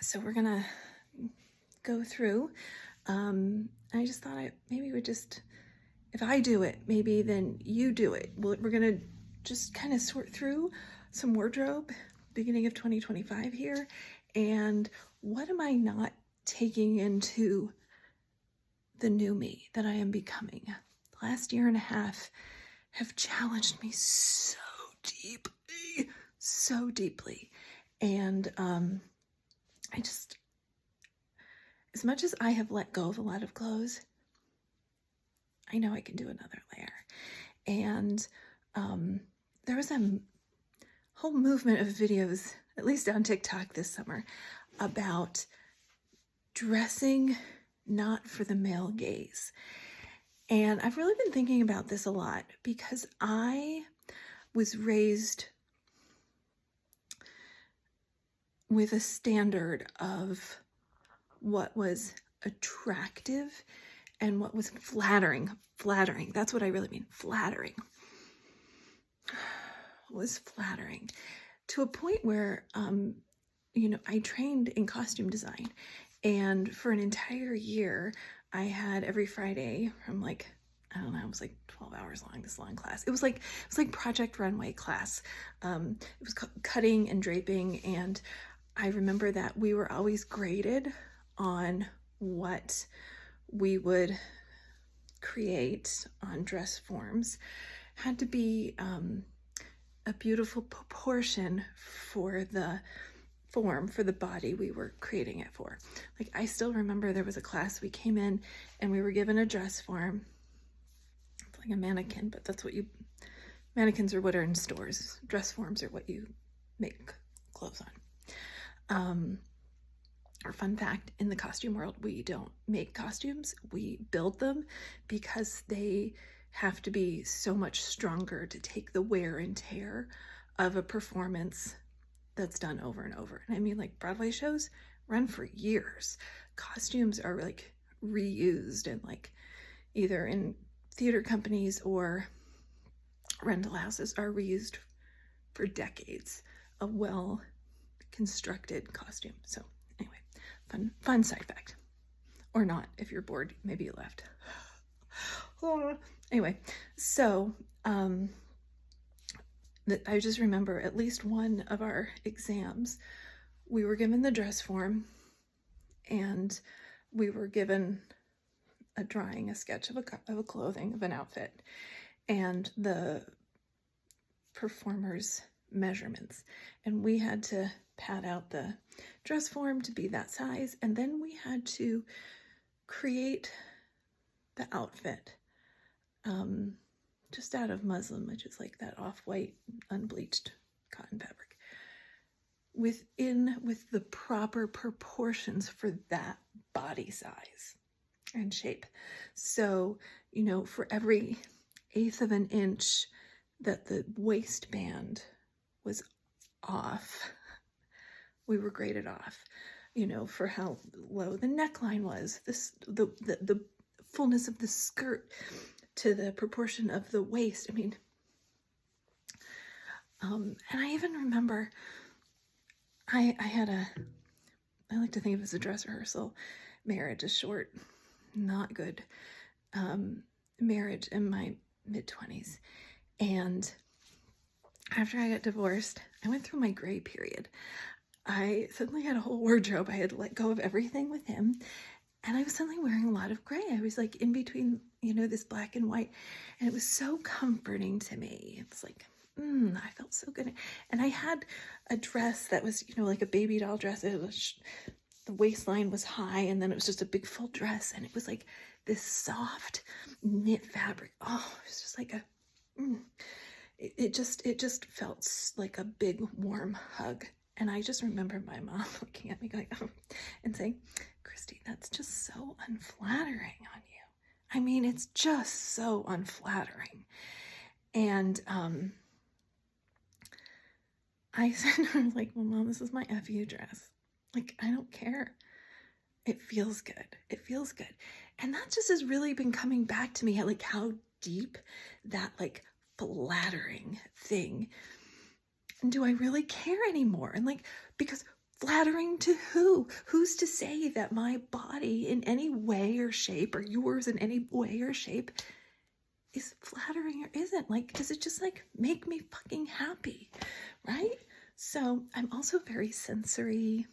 So we're gonna go through. I just thought maybe we just, if I do it, maybe then you do it. We're gonna just kind of sort through some wardrobe beginning of 2025 here, and what am I not taking into the new me that I am becoming? The last year and a half have challenged me so deeply, and I just, as much as I have let go of a lot of clothes, I know I can do another layer. And there was a whole movement of videos, at least on TikTok this summer, about dressing not for the male gaze. And I've really been thinking about this a lot because I was raised with a standard of what was attractive and what was flattering. That's what I really mean. Flattering. Was flattering to a point where, I trained in costume design, and for an entire year, I had every Friday from it was like 12 hours long, this long class. It was like Project Runway class. It was cutting and draping, and I remember that we were always graded on what we would create on dress forms. Had to be a beautiful proportion for the form, for the body we were creating it for. Like, I still remember there was a class we came in and we were given a dress form. It's like a mannequin, but that's what mannequins are what are in stores. Dress forms are what you make clothes on. Or fun fact, in the costume world, we don't make costumes, we build them because they have to be so much stronger to take the wear and tear of a performance that's done over and over. And I mean, like, Broadway shows run for years. Costumes are like reused and like either in theater companies or rental houses are reused for decades. A well constructed costume. So anyway, fun side fact, or not. If you're bored, maybe you left. Anyway, so I just remember at least one of our exams, we were given the dress form and we were given a drawing, a sketch of a clothing, of an outfit, and the performer's measurements. And we had to pad out the dress form to be that size, and then we had to create the outfit just out of muslin, which is like that off-white unbleached cotton fabric, with the proper proportions for that body size and shape. So, for every 1/8 of an inch that the waistband was off, we were graded off. For how low the neckline was, the fullness of the skirt to the proportion of the waist. I mean, and I even remember I like to think of it as a dress rehearsal marriage, a short, not good marriage in my mid-20s. And after I got divorced, I went through my gray period. I suddenly had a whole wardrobe. I had let go of everything with him, and I was suddenly wearing a lot of gray. I was like in between, this black and white, and it was so comforting to me. It's like, I felt so good. And I had a dress that was, like a baby doll dress. It was, the waistline was high, and then it was just a big full dress, and it was like this soft knit fabric. Oh, it was just like it just felt like a big warm hug. And I just remember my mom looking at me going, and saying, Christy, that's just so unflattering on you. I mean, it's just so unflattering. And I said to her, like, well, Mom, this is my FU dress. Like, I don't care. It feels good. It feels good. And that just has really been coming back to me, like how deep that like flattering thing. And do I really care anymore? And like, because flattering to who? Who's to say that my body in any way or shape, or yours in any way or shape, is flattering or isn't? Like, does it just like make me fucking happy, right? So I'm also very sensory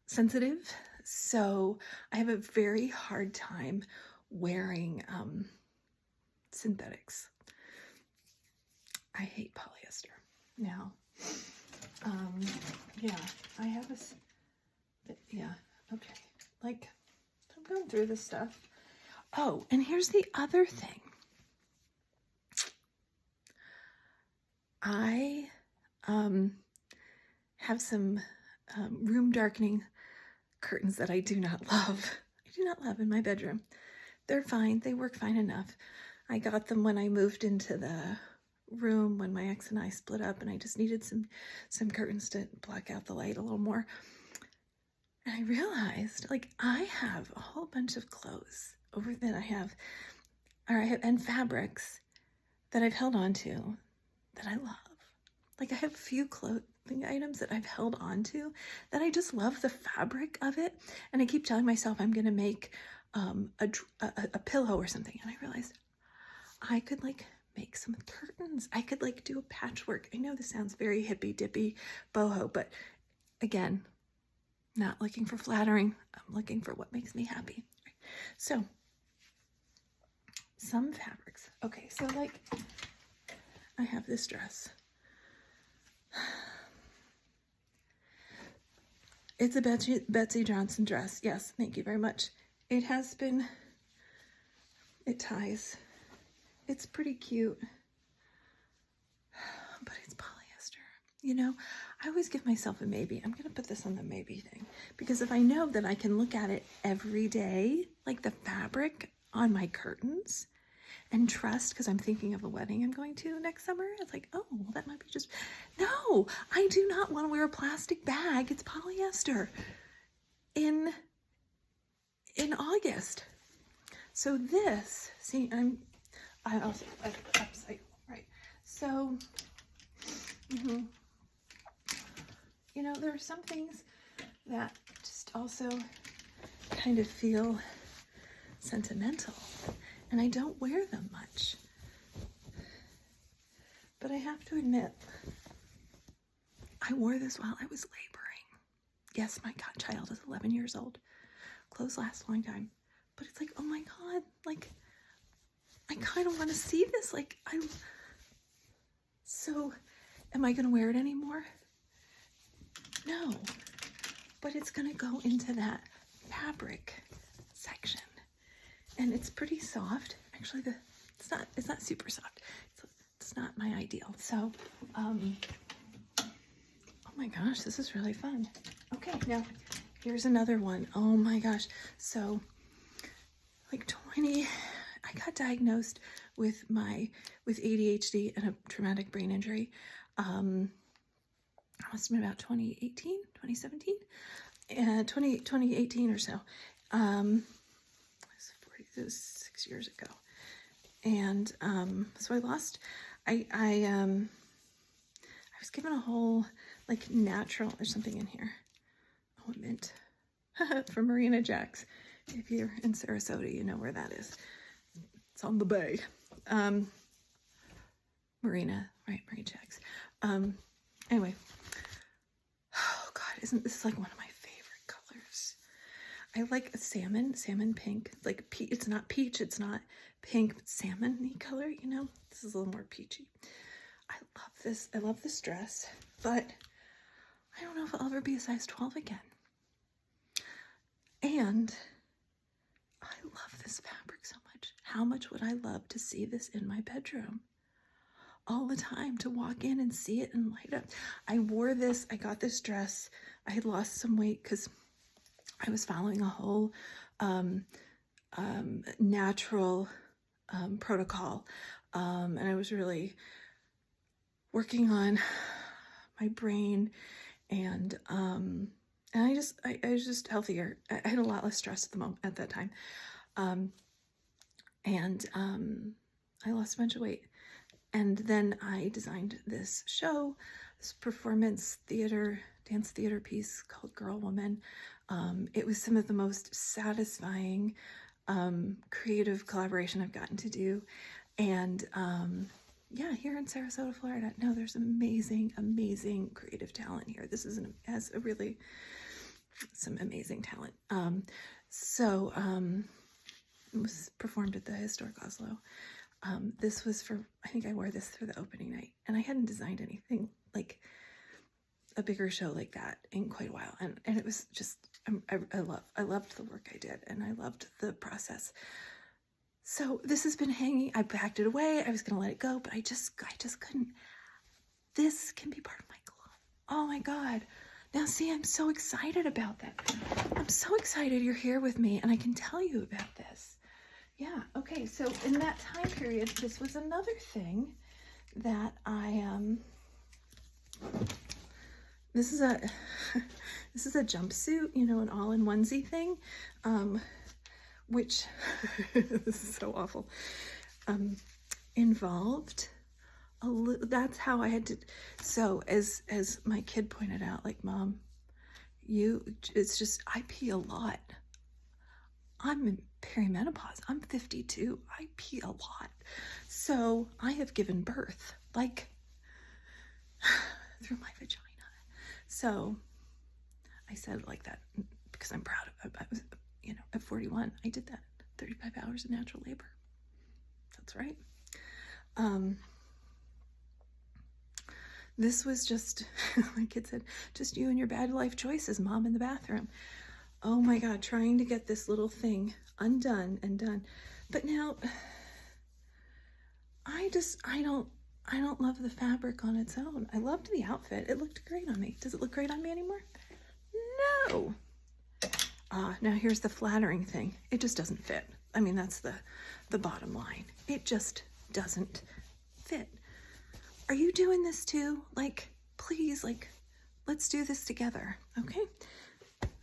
sensitive. So I have a very hard time wearing synthetics. I hate polyester. Now, yeah, I have yeah, okay. Like, I'm going through this stuff. Oh, and here's the other thing. I have some room darkening curtains that I do not love. I do not love in my bedroom. They're fine. They work fine enough. I got them when I moved into the room when my ex and I split up, and I just needed some curtains to block out the light a little more. And I realized, like, I have a whole bunch of clothes over that I have and fabrics that I've held on to that I love. Like, I have a few clothing items that I've held on to that I just love the fabric of it. And I keep telling myself I'm going to make a pillow or something. And I realized I could like make some curtains. I could like do a patchwork. I know this sounds very hippy dippy boho, but again, not looking for flattering. I'm looking for what makes me happy. So some fabrics. Okay, so like I have this dress. It's a Betsy Johnson dress. Yes, thank you very much. It ties. It's pretty cute, but it's polyester. You know, I always give myself a maybe. I'm going to put this on the maybe thing because if I know that I can look at it every day, like the fabric on my curtains, and trust, because I'm thinking of a wedding I'm going to next summer. It's like, oh, well, that might be just, no, I do not want to wear a plastic bag. It's polyester in August. So this, see, I also upcycle, right? So, you know, there are some things that just also kind of feel sentimental. And I don't wear them much. But I have to admit, I wore this while I was laboring. Yes, my godchild is 11 years old. Clothes last a long time. But it's like, oh my God, like, I kind of want to see this. Like, so am I going to wear it anymore? No. But it's going to go into that fabric section. And it's pretty soft. Actually, it's not super soft. It's not my ideal. So, oh my gosh, this is really fun. Okay, now here's another one. Oh my gosh. So, like I got diagnosed with ADHD and a traumatic brain injury. It must have been about 2017, 2018 or so. It was 6 years ago. And so I was given a whole like natural, there's something in here. Oh, a mint from Marina Jack's. If you're in Sarasota, you know where that is. It's on the bay. Marina Jack's. Anyway. Oh God, isn't this like one of my favorite colors? I like a salmon pink. It's like it's not peach, it's not pink, but salmon-y color, you know? This is a little more peachy. I love this. I love this dress, but I don't know if I'll ever be a size 12 again. And I love this fabric so much. How much would I love to see this in my bedroom? All the time, to walk in and see it and light up. I wore this, I got this dress. I had lost some weight because I was following a whole natural protocol, and I was really working on my brain, and I was just healthier. I had a lot less stress at that time, and I lost a bunch of weight. And then I designed this show, this performance theater, dance theater piece called Girl Woman. It was some of the most satisfying creative collaboration I've gotten to do. And yeah, here in Sarasota, Florida, no, there's amazing, amazing creative talent here. This has a really some amazing talent. It was performed at the Historic Oslo. This was for, I think I wore this for the opening night, and I hadn't designed anything like a bigger show like that in quite a while. And it was just, I loved the work I did, and I loved the process. So this has been hanging. I packed it away. I was going to let it go, but I just couldn't. This can be part of my club. Oh my God. Now see, I'm so excited about that. I'm so excited you're here with me and I can tell you about this. Yeah, okay, so in that time period, this was another thing that this is a jumpsuit, you know, an all-in onesie thing, which, this is so awful, involved that's how I had to, so as my kid pointed out, like, Mom, it's just, I pee a lot. I'm in perimenopause. I'm 52. I pee a lot. So I have given birth, like, through my vagina. So I said it like that because I'm proud of it. I was, you know, at 41, I did that. 35 hours of natural labor. That's right. This was just, my kid said, just you and your bad life choices, Mom, in the bathroom. Oh my God, trying to get this little thing undone and done. But now, I don't love the fabric on its own. I loved the outfit. It looked great on me. Does it look great on me anymore? No. Now here's the flattering thing. It just doesn't fit. I mean, that's the bottom line. It just doesn't fit. Are you doing this too? Like, please, like, let's do this together, okay?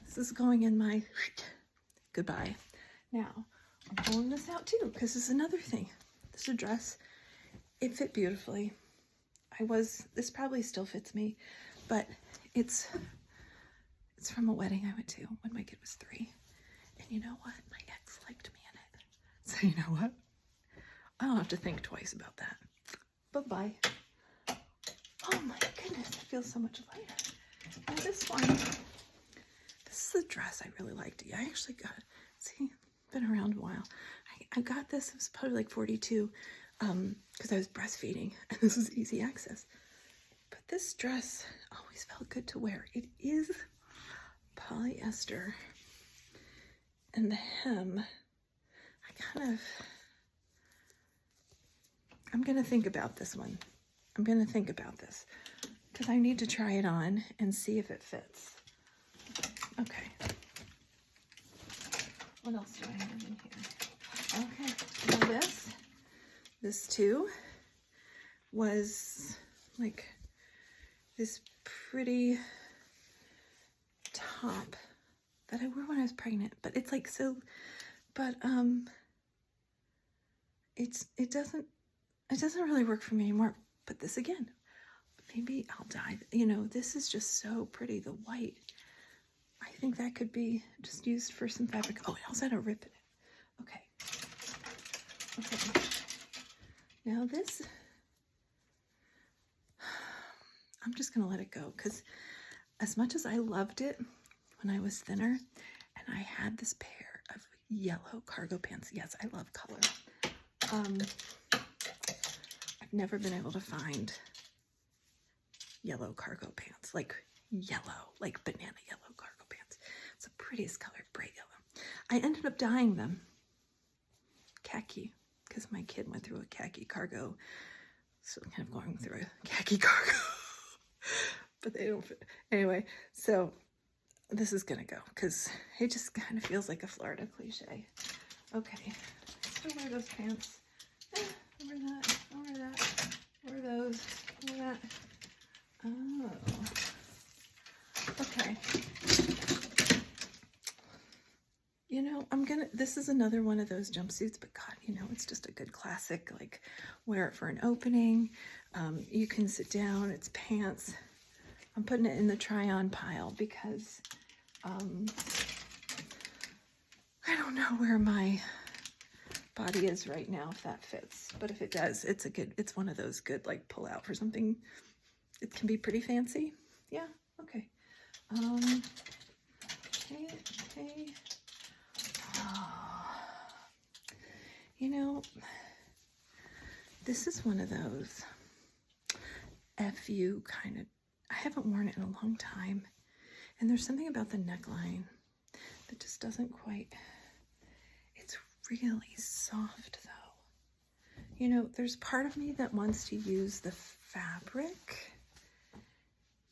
This is going in my goodbye. Now, I'm pulling this out too, because this is another thing. This is a dress. It fit beautifully. This probably still fits me, but it's from a wedding I went to when my kid was 3. And you know what? My ex liked me in it. So you know what? I don't have to think twice about that. Bye-bye. Oh my goodness, it feels so much lighter. And this one, this is a dress I really liked. I actually got, see, been around a while. I got this, it was probably like 42, because I was breastfeeding, and this was easy access. But this dress always felt good to wear. It is polyester, and the hem, I'm gonna think about this one. I'm gonna think about this, because I need to try it on and see if it fits. Okay. What else do I have in here? Okay, now this too was like this pretty top that I wore when I was pregnant, but it's like so, but it doesn't really work for me anymore. But this again, maybe I'll dye. You know, this is just so pretty, the white. I think that could be just used for some fabric. Oh, it also had a rip in it. Okay. Okay. Now this, I'm just going to let it go, because as much as I loved it when I was thinner, and I had this pair of yellow cargo pants. Yes, I love color. I've never been able to find yellow cargo pants, like yellow, like banana yellow cargo pants. It's the prettiest color, bright yellow. I ended up dyeing them khaki, because my kid went through a khaki cargo, so I'm kind of going through a khaki cargo, but they don't fit. Anyway, so this is gonna go, because it just kind of feels like a Florida cliche. Okay, still wear those pants. Wear that, wear that, wear those, wear that. Oh, okay. You know, this is another one of those jumpsuits, but God, you know, it's just a good classic, like, wear it for an opening. You can sit down, it's pants. I'm putting it in the try-on pile because I don't know where my body is right now, if that fits. But if it does, it's one of those good, like, pull out for something. It can be pretty fancy. Yeah, okay. Okay. Oh, you know, this is one of those FU kind of, I haven't worn it in a long time. And there's something about the neckline that just doesn't quite, it's really soft though. You know, there's part of me that wants to use the fabric,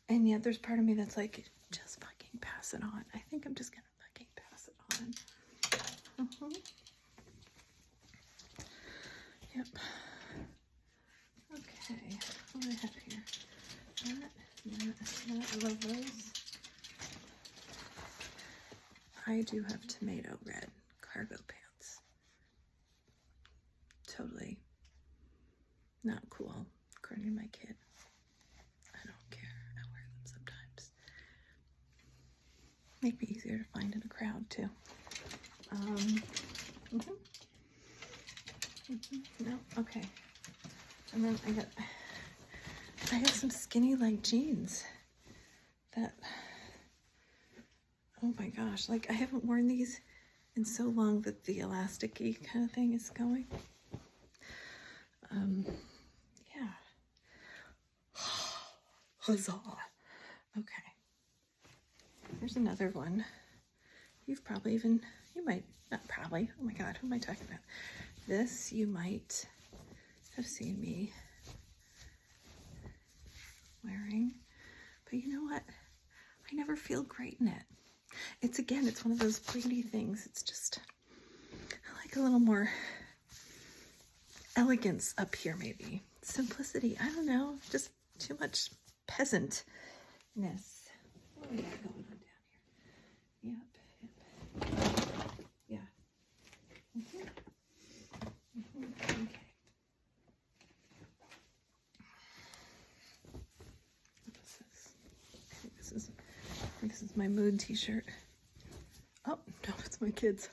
and yet there's part of me that's like, just fucking pass it on. I think I'm just gonna fucking pass it on. Yep. Okay, what do I have here? That, I love those. I do have tomato red cargo pants. Totally not cool, according to my kid. I don't care. I wear them sometimes. Make me easier to find in a crowd too. No, okay. And then I have some skinny leg jeans that, oh my gosh, like I haven't worn these in so long that the elasticy kind of thing is going. Yeah. Huzzah. Okay. Here's another one. You've probably even, you might, not probably, oh my God, who am I talking about? This you might have seen me wearing, but you know what? I never feel great in it. It's one of those pretty things. It's just, I like a little more elegance up here, maybe. Simplicity, I don't know, just too much peasantness. What do we got going on down here? Yep. Yeah. Okay. This is my mood t-shirt. Oh, no, it's my kids.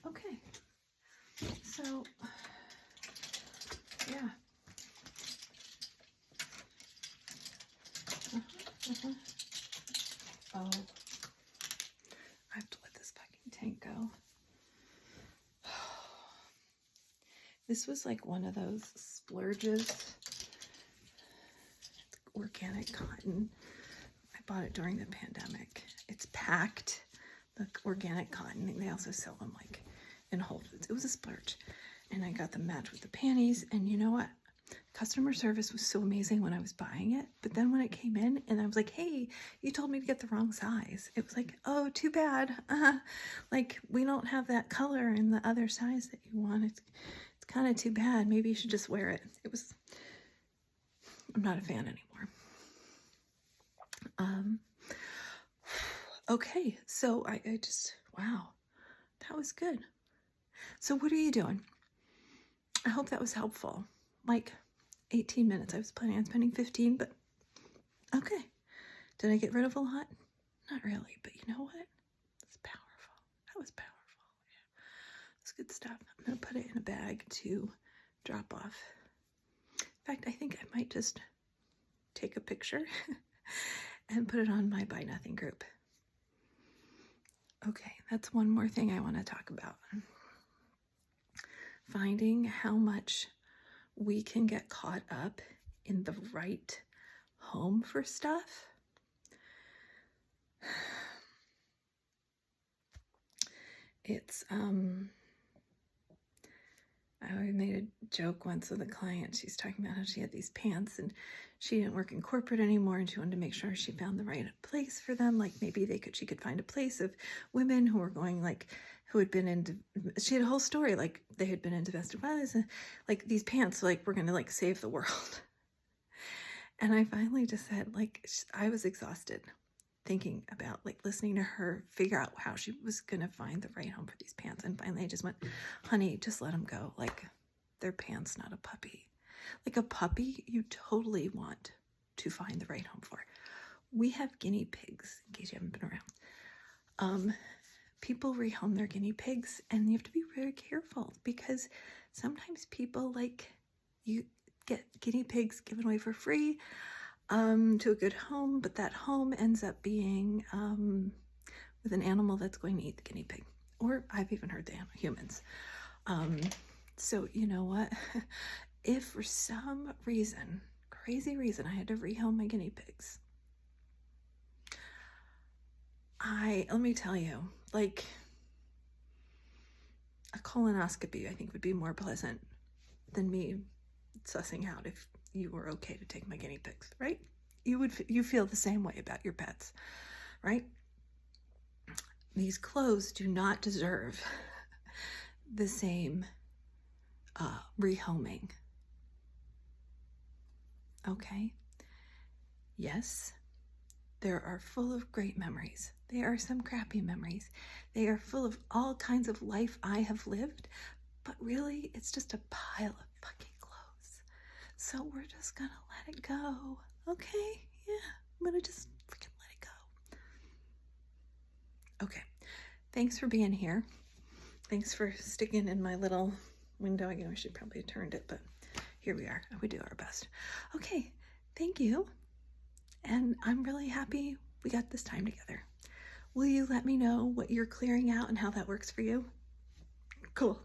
Okay. So, yeah. Oh, I have to let this fucking tank go. This was like one of those splurges. It's organic cotton. I bought it during the pandemic. It's packed, the organic cotton. They also sell them like in Whole Foods. It was a splurge. And I got them matched with the panties. And you know what? Customer service was so amazing when I was buying it. But then when it came in and I was like, hey, you told me to get the wrong size. It was like, oh, too bad. Like, we don't have that color in the other size that you want. It's kind of too bad. Maybe you should just wear it. I'm not a fan anymore. Okay, so I just, wow, that was good. So what are you doing? I hope that was helpful. Like 18 minutes. I was planning on spending 15, but okay. Did I get rid of a lot? Not really, but you know what? It's powerful. That was powerful. Yeah. That's good stuff. I'm going to put it in a bag to drop off. In fact, I think I might just take a picture and put it on my Buy Nothing group. Okay, that's one more thing I want to talk about. Finding how much we can get caught up in the right home for stuff. It's, I made a joke once with a client. She's talking about how she had these pants and she didn't work in corporate anymore and she wanted to make sure she found the right place for them. Like maybe she could find a place of women who were going like, who had been into, she had a whole story, like they had been into domestic violence and like these pants, like we're going to like save the world. And I finally just said, like, I was exhausted thinking about like listening to her figure out how she was going to find the right home for these pants. And finally I just went, honey, just let them go. Like they're pants, not a puppy. Like a puppy, you totally want to find the right home for. we have guinea pigs, in case you haven't been around. People rehome their guinea pigs, and you have to be very careful because sometimes people you get guinea pigs given away for free to a good home, but that home ends up being with an animal that's going to eat the guinea pig. Or I've even heard the humans. So you know what? If for some reason, crazy reason, I had to rehome my guinea pigs, let me tell you, like, a colonoscopy I think would be more pleasant than me sussing out if you were okay to take my guinea pigs, right? You feel the same way about your pets, right? These clothes do not deserve the same rehoming. Okay? Yes, there are full of great memories. There are some crappy memories. They are full of all kinds of life I have lived, but really it's just a pile of fucking clothes. So we're just gonna let it go. Okay? Yeah, I'm gonna just freaking let it go. Okay. Thanks for being here. Thanks for sticking in my little window. I should probably have turned it, but here we are. We do our best. Okay, thank you. And I'm really happy we got this time together. Will you let me know what you're clearing out and how that works for you? Cool.